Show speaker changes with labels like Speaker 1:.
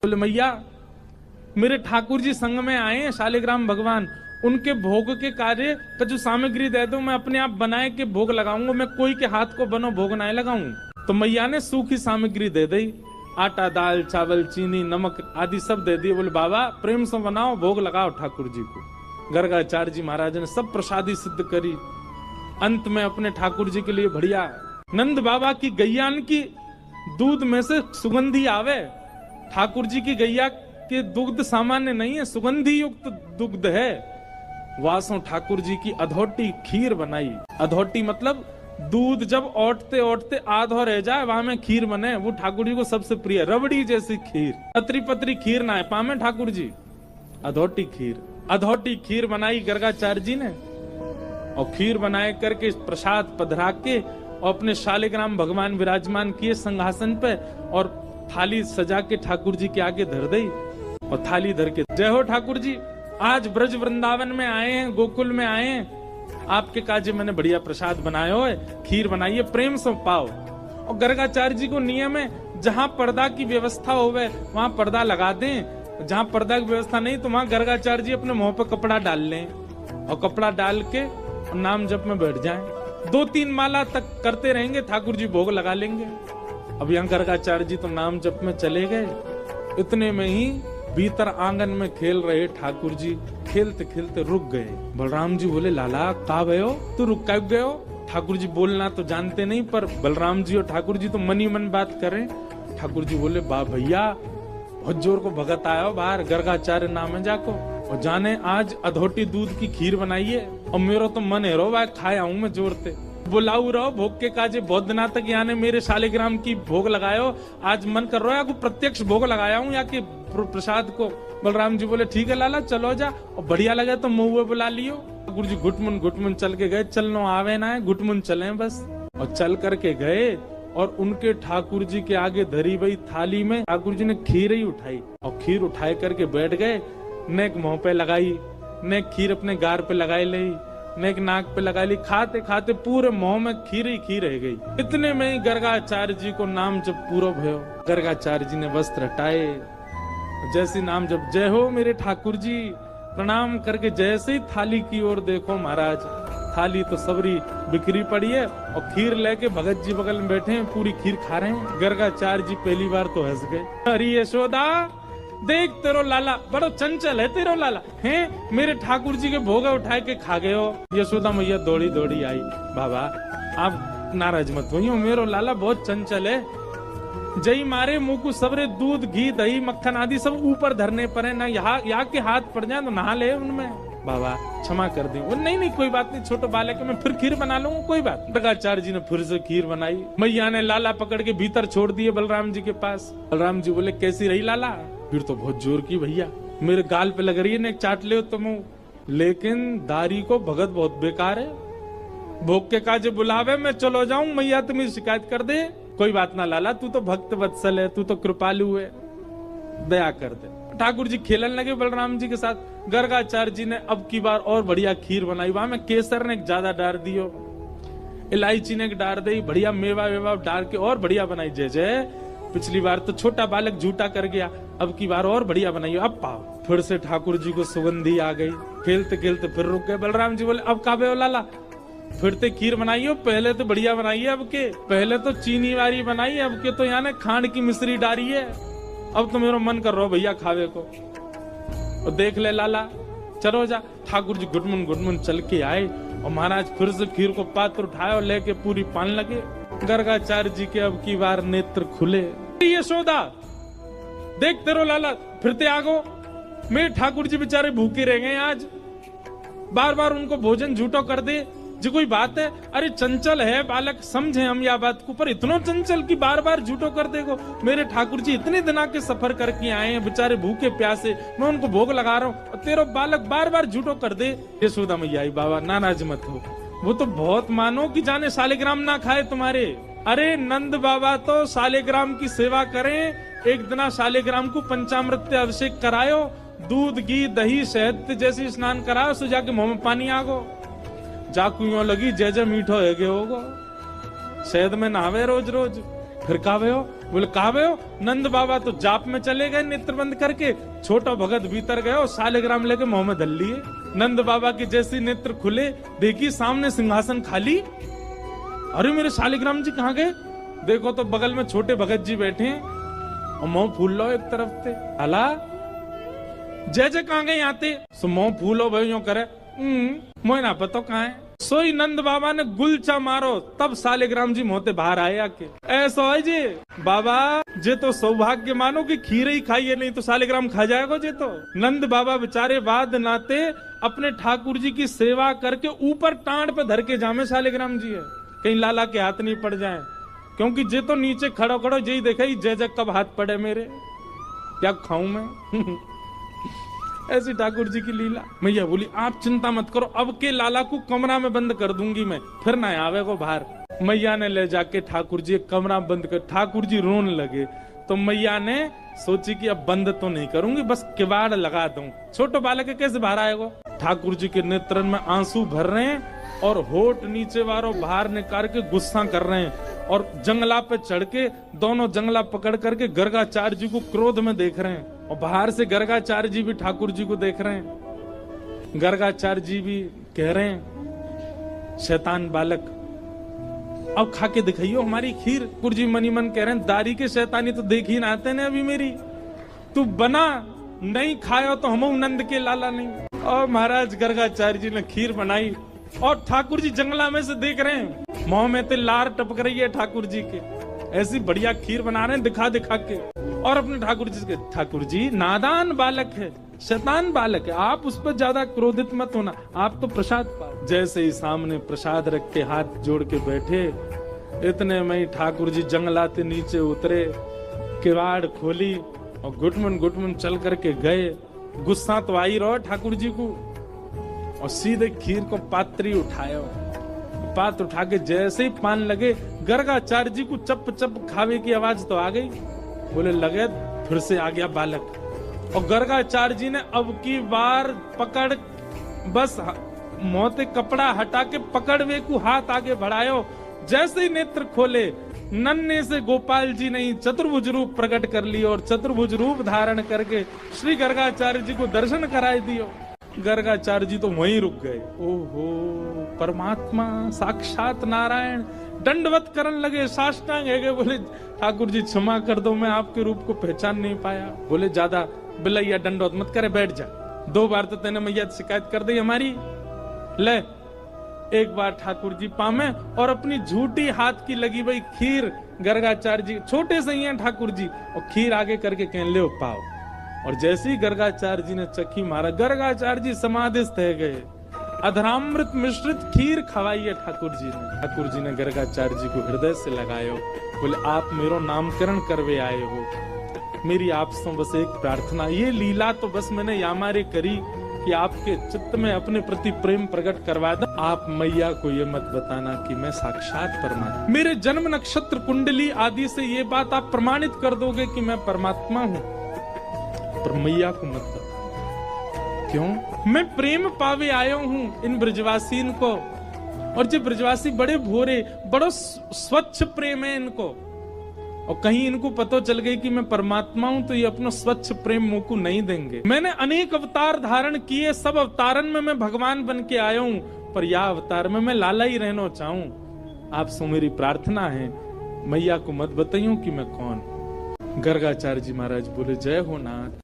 Speaker 1: बोले मैया मेरे ठाकुर जी संग में आए हैं शालिग्राम भगवान, उनके भोग के कार्य का जो सामग्री दे दो मैं अपने आप बनाए के भोग लगाऊंगा, मैं कोई के हाथ को बनो भोग ना लगाऊं। तो मैया ने सूखी सामग्री दे दी, आटा दाल चावल चीनी नमक आदि सब दे दिए। बोले बाबा प्रेम से बनाओ भोग लगाओ ठाकुर जी को। गर्गाचार्य जी महाराज ने सब प्रसादी सिद्ध करी। अंत में अपने ठाकुर जी के लिए बढ़िया नंद बाबा की गैयान की दूध में से सुगंधी आवे। ठाकुर जी की गैया के दुग्ध सामान्य नहीं है, सुगंधी युक्त दुग्ध है। वासों ठाकुर जी की अधोटी खीर बनाई। अधोटी मतलब दूध जब ओटते ओटते आधो रह जाए वहां में खीर बने, वो ठाकुर जी को सबसे प्रिय। रबड़ी जैसी खीर, पतरी पतरी खीर ना है पामे ठाकुर जी, अधोटी खीर। अधोटी खीर बनाई गर्गाचार्य जी ने और खीर बनाए करके प्रसाद पधरा के और अपने शालिग्राम भगवान विराजमान किए सिंहासन पे और थाली सजा के ठाकुर जी के आगे धर दी और थाली धर के जय हो ठाकुर जी, आज ब्रज वृंदावन में आए हैं, गोकुल में आए हैं, आपके काजे मैंने बढ़िया प्रसाद बनाया हो, खीर बनाई है, प्रेम से पाओ। और गर्गाचार्य जी को नियम है जहां पर्दा की व्यवस्था होवे वहां पर्दा लगा दें, जहां पर्दा की व्यवस्था नहीं तो वहां गर्गाचार्य जी अपने मुंह पर कपड़ा डाल लें और कपड़ा डाल के नाम जप में बैठ जाएं। 2-3 माला तक करते रहेंगे, ठाकुर जी भोग लगा लेंगे। अब यहाँ गर्गाचार्य जी तो नाम जप में चले गए। इतने में ही भीतर आंगन में खेल रहे ठाकुर जी खेलते खेलते रुक गए। बलराम जी बोले लाला कहाँ गए हो, तू रुक कब गए हो? ठाकुर जी बोलना तो जानते नहीं पर बलराम जी और ठाकुर जी तो मन ही मन बात करें। ठाकुर जी बोले बा भैया बहुत जोर को भगत आया हो बाहर, गर्गाचार्य नाम है जाको और जाने आज अधोटी दूध की खीर बनाइए और मेरा तो मन है रो भाई खाए आऊं मैं जोर से। बुलाऊ रहो भोग के काजे, बहुत दिना तक यानी मेरे शालिग्राम की भोग लगायो, आज मन कर रहा है या प्रत्यक्ष भोग लगाया हूँ या कि प्रसाद को। बलराम जी बोले ठीक है लाला चलो जा, और बढ़िया लगे तो मुँह बुला लियो। ठाकुर जी घुटमुन चल के गए, चलनो आवे ना है घुटमुन चले बस। और चल करके गए और उनके ठाकुर जी के आगे धरी हुई थाली में ठाकुर जी ने खीर ही उठाई और खीर उठाए करके बैठ गए। नेक मुंह पे लगाई, नेक खीर अपने गार पे लगाई ली, नेक नाक पे लगा ली, खाते खाते पूरे मुंह में खीर ही खीर रह गई। इतने में ही गर्गाचार्य जी को नाम जब पूरा भयो, गर्गाचार्य जी ने वस्त्र हटाए, जैसे नाम जब जय हो मेरे ठाकुर जी, प्रणाम करके जैसे ही थाली की ओर देखो महाराज, थाली तो सबरी बिखरी पड़ी है और खीर लेके भगत जी बगल में बैठे हैं, पूरी खीर खा रहे हैं। गर्गाचार्य जी पहली बार तो हंस गए। अरे यशोदा देख तेरो लाला बड़ो चंचल है, तेरो लाला है मेरे ठाकुर जी के भोग उठाए के खा गए हो। यशोदा मैया दौड़ी दौड़ी आई, बाबा आप नाराज मत होइए, मेरो लाला बहुत चंचल है, जई मारे मुंह को सबरे दूध घी दही मक्खन आदि सब ऊपर धरने पर है ना, यहाँ के हाथ पड़ जाए तो नहा ले उनमें, बाबा क्षमा कर दे। वो नहीं कोई बात नहीं, छोटे बालक है, मैं फिर खीर बना लूंगा कोई बात। गर्गाचार्य जी ने फिर से खीर बनाई। मैया ने लाला पकड़ के भीतर छोड़ दिए बलराम जी के पास। बलराम जी बोले कैसी रही लाला? फिर तो बहुत जोर की भैया, मेरे गाल पे लग रही है ना, चाट ले तुम, लेकिन दारी को भगत बहुत बेकार है, भोग के काजे बुलावे मैं चलो जाऊं, मैया तुम्हें शिकायत कर दे। कोई बात ना लाला, तू तो भक्त वत्सल है, तू तो कृपालु है, दया कर दे। ठाकुर जी खेलन लगे बलराम जी के साथ। गर्गाचार्य जी ने अब की बार और बढ़िया खीर बनाई, वहां में केसर ने ज्यादा डाल दियो, इलायची ने डाल दी, बढ़िया मेवा वेवा डाल के और बढ़िया बनाई। जय जय, पिछली बार तो छोटा बालक झूठा कर गया, अब की बार और बढ़िया बनाई। अब पाओ फिर से ठाकुर जी को सुगंधी आ गई। खेलते खेलते फिर रुक गए। बलराम जी बोले अब काबे हो लाला, फिर ते खीर बनाई हो, पहले तो बढ़िया बनाई है, अब के पहले तो चीनी वाली बनाई है, अब के तो यहाँ खांड की मिश्री डाली है, अब तो मेरा मन कर रहा भैया खावे को। और देख ले लाला चलो जा। ठाकुर जी घुटमुन चल के आए और महाराज फिर से खीर को पात्र उठाए और लेके पूरी पान लगे। गर्गाचार्य जी के अब की बार नेत्र खुले। यशोदा देख तेरो लाला फिरते आगो, मेरे ठाकुर जी बेचारे भूखे रह गए आज, बार बार उनको भोजन झूठो कर दे जी कोई बात है? अरे चंचल है बालक, समझे हम या बात को, पर इतना चंचल की बार बार झूठो कर देगो। मेरे ठाकुर जी इतने दिना के सफर करके आए हैं, बेचारे भूखे प्यासे, मैं उनको भोग लगा रहा हूँ और तेरा बालक बार बार झूठो कर दे। यशोदा मैया आई, बाबा नाराज मत हो, वो तो बहुत मानो कि जाने शालिग्राम ना खाए तुम्हारे। अरे नंद बाबा तो शालिग्राम की सेवा करें, एक दिना शालिग्राम को पंचामृत अभिषेक करायो, दूध घी दही शहद जैसे स्नान कराओ, सो जाके मुंह में पानी आगो, जाकू यूं लगी जय जय मीठो है होगो, शहद में नहावे रोज रोज, फिर कावे हो? बोले कावे हो? नंद बाबा तो जाप में चले गए नेत्र बंद करके, छोटा भगत भीतर गए और शालिग्राम लेके मुंह में धल लिए। नंद बाबा के जैसे नेत्र खुले, देखी सामने सिंहासन खाली। अरे मेरे शालिग्राम जी कहाँ गए? देखो तो बगल में छोटे भगत जी बैठे हैं और मुंह फूल लो एक तरफ से। अला जय कहाँ गए आते? सो मुंह फूलो भाई यूं करे, मोह ना पता कहाँ है। सोई नंद बाबा ने गुलचा मारो, तब शालिग्राम जी मोते बाहर आए आके। ऐसा है जी बाबा, जे तो सौभाग्य मानो कि खीर ही खाइए, नहीं तो शालिग्राम खा जाएगा जे तो। नंद बाबा बेचारे बाद नाते अपने ठाकुर जी की सेवा करके ऊपर टांड पे धर के जामे शालिग्राम जी है, कहीं लाला के हाथ नहीं पड़ जाए। क्योंकि जे तो नीचे खड़ो खड़ो यही देखे जय जय कब हाथ पड़े मेरे, क्या खाऊं मैं। ऐसी ठाकुर जी की लीला। मैया बोली आप चिंता मत करो, अब के लाला को कमरा में बंद कर दूंगी मैं, फिर ना आवे को बाहर। मैया ने ले जाके ठाकुर जी कमरा बंद कर, ठाकुर जी रोने लगे तो मैया ने सोची कि अब बंद तो नहीं करूंगी, बस किवाड़ लगा दूं। छोटो बालक के कैसे बाहर आएगा? ठाकुर जी के नेत्रन में आंसू भर रहे हैं और होठ नीचे वालों बाहर निकाल के गुस्सा कर रहे हैं और जंगला पे चढ़ के दोनों जंगला पकड़ करके गर्गाचार्य जी को क्रोध में देख रहे हैं और बाहर से गर्गाचार्य जी भी ठाकुर जी को देख रहे हैं। गर्गाचार्य जी भी कह रहे हैं शैतान बालक अब खा के दिखाइयो हमारी खीर। ठाकुर जी मनी मन कह रहे हैं दारी के शैतानी तो देख ही ना आते ने अभी मेरी, तू बना नहीं खायो तो हम नंद के लाला नहीं। और महाराज गर्गाचार्य जी ने खीर बनाई और ठाकुर जी जंगला में से देख रहे हैं, मुंह में तो लार टपक रही है ठाकुर जी के, ऐसी बढ़िया खीर बना रहे हैं दिखा दिखा के। और अपने ठाकुर जी के, ठाकुर जी नादान बालक है, शैतान बालक है, आप उस पर ज्यादा क्रोधित मत होना, आप तो प्रसाद पाओ। जैसे ही सामने प्रसाद रख के हाथ जोड़ के बैठे, इतने में ठाकुर जी जंगलाते नीचे उतरे, किवाड़ खोली और घुटमन चल करके गए। गुस्सा तो आई रहो ठाकुर जी को और सीधे खीर को पात्री उठाया, पात्र उठा के जैसे ही पान लगे, गर्गाचार्य जी को चप चप खावे की आवाज तो आ गई। बोले लगे फिर से आ गया बालक। और गर्गाचार्य जी ने अब की बार पकड़, बस मोते कपड़ा हटा के पकड़वे को हाथ आगे बढ़ायो। जैसे ही नेत्र खोले, नन्हे से गोपाल जी ने चतुर्भुज रूप प्रकट कर लियो और चतुर्भुज रूप धारण करके श्री गर्गाचार्य जी को दर्शन कराए दियो। गर्गाचार्य जी तो वहीं रुक गए। ओहो परमात्मा साक्षात नारायण, दंडवत करने लगे, साष्टांग है गए। बोले ठाकुर जी क्षमा कर दो, मैं आपके रूप को पहचान नहीं पाया। बोले ज्यादा बिलैया दंडवत मत करे, बैठ जा, 2 बार तो तेने मैया शिकायत कर दी हमारी। ले एक बार ठाकुर जी पामे और अपनी झूठी हाथ की लगी भाई खीर, गर्गाचार्य जी छोटे से ही हैं ठाकुर जी, और खीर आगे करके कह ले पाओ। और जैसे ही गर्गाचार्य जी ने चक्की मारा, गर्गाचार्य जी समाधिस्थ है गए। अधरामृत मिश्रित खीर खवाई है ठाकुर जी ने। ठाकुर जी ने गर्गाचार्य जी को हृदय से लगायो। बोले आप मेरो नामकरण करवे आए हो, मेरी आपसे बस एक प्रार्थना, ये लीला तो बस मैंने यामारे करी कि आपके चित्त में अपने प्रति प्रेम प्रकट करवा दे। आप मैया को ये मत बताना कि मैं साक्षात परमात्मा, मेरे जन्म नक्षत्र कुंडली आदि से ये बात आप प्रमाणित कर दोगे कि मैं परमात्मा हूँ, पर मैया को मत बताना। क्यों? मैं प्रेम पावे आयो हूँ इन ब्रजवासीन को, और जो ब्रजवासी बड़े भोरे, बड़ो स्वच्छ प्रेम है इनको, और कहीं इनको पता चल गई कि मैं परमात्मा हूं तो ये अपना स्वच्छ प्रेम मुंह को नहीं देंगे। मैंने अनेक अवतार धारण किए, सब अवतारन में मैं भगवान बन के आया हूं, पर यह अवतार में मैं लाला ही रहना चाहूं। आपसे मेरी प्रार्थना है, मैया को मत बताइयो कि मैं कौन। गर्गाचार्य जी महाराज बोले जय हो नाथ।